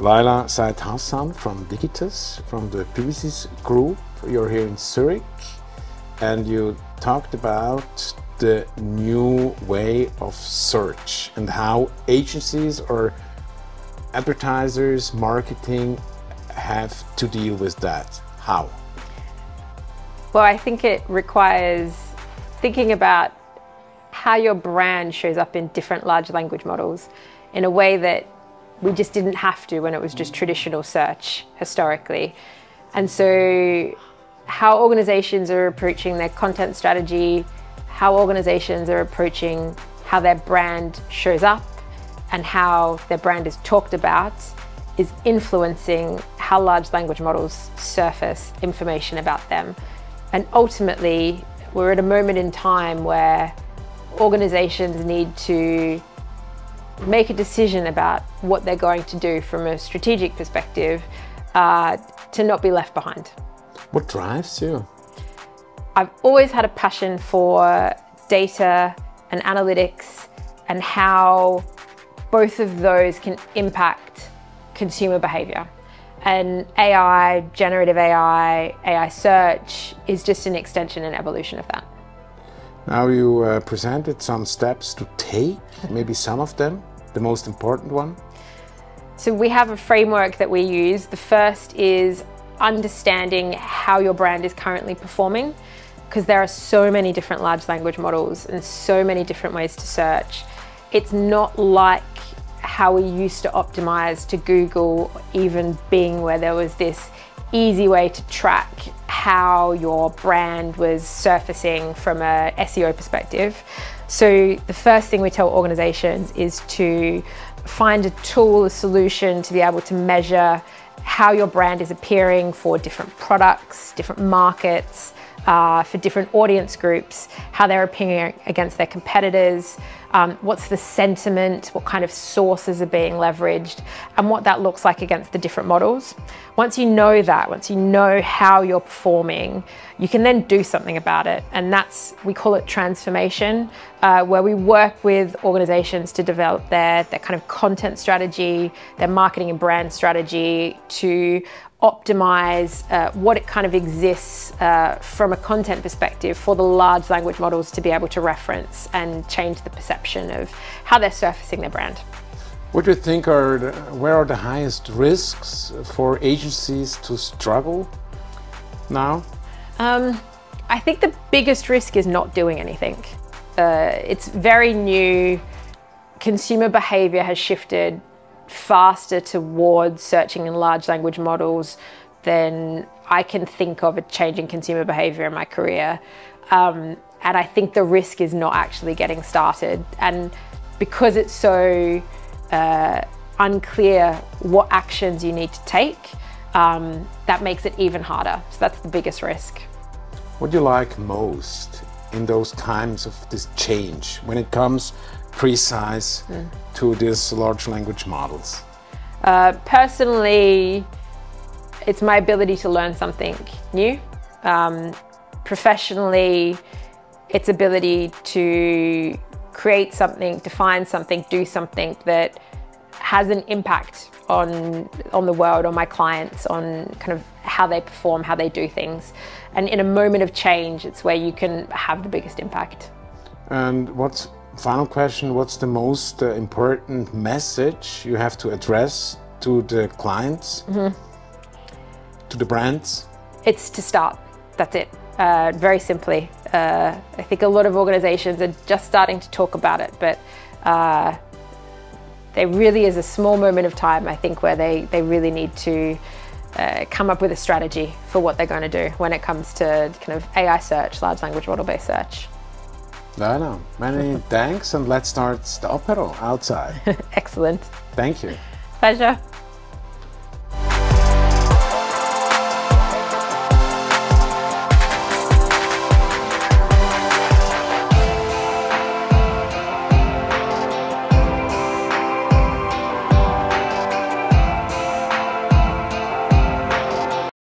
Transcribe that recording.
Leila Seith Hassan from Digitas, from the Publicis Group. You're here in Zurich, and you talked about the new way of search and how agencies or advertisers, marketing have to deal with that. How? Well, I think it requires thinking about how your brand shows up in different large language models in a way that we just didn't have to when it was just traditional search historically. And so how organizations are approaching their content strategy, how organizations are approaching how their brand shows up and how their brand is talked about is influencing how large language models surface information about them. And ultimately, we're at a moment in time where organizations need to make a decision about what they're going to do from a strategic perspective to not be left behind. What drives you? I've always had a passion for data and analytics and how both of those can impact consumer behavior. And AI, generative AI, AI search is just an extension and evolution of that. Now you presented some steps to take, maybe some of them, the most important one. So we have a framework that we use. The first is understanding how your brand is currently performing, because there are so many different large language models and so many different ways to search. It's not like how we used to optimize to Google, or even Bing, where there was this easy way to track how your brand was surfacing from a SEO perspective. So the first thing we tell organizations is to find a tool, a solution to be able to measure how your brand is appearing for different products, different markets, for different audience groups, how they're appearing against their competitors, what's the sentiment, what kind of sources are being leveraged, and what that looks like against the different models. Once you know that, once you know how you're performing, you can then do something about it. And that's, we call it transformation, where we work with organizations to develop their kind of content strategy, their marketing and brand strategy, to optimize what it kind of exists from a content perspective for the large language models to be able to reference and change the perception of how they're surfacing their brand. What do you think where are the highest risks for agencies to struggle now? I think the biggest risk is not doing anything. It's very new. Consumer behavior has shifted faster towards searching in large language models than I can think of a change in consumer behavior in my career. And I think the risk is not actually getting started. And because it's so unclear what actions you need to take, that makes it even harder. So that's the biggest risk. What do you like most in those times of this change when it comes precise to these large language models? Personally, it's my ability to learn something new. Professionally, it's ability to create something, define something, do something that has an impact on the world, on my clients, on kind of how they perform, how they do things. And in a moment of change, it's where you can have the biggest impact. And final question, what's the most important message you have to address to the clients, to the brands? It's to start, that's it, very simply. I think a lot of organizations are just starting to talk about it, but there really is a small moment of time, I think, where they really need to come up with a strategy for what they're going to do when it comes to kind of AI search, large language model-based search. Leila, many thanks, and let's start the apero outside. Excellent. Thank you. Pleasure.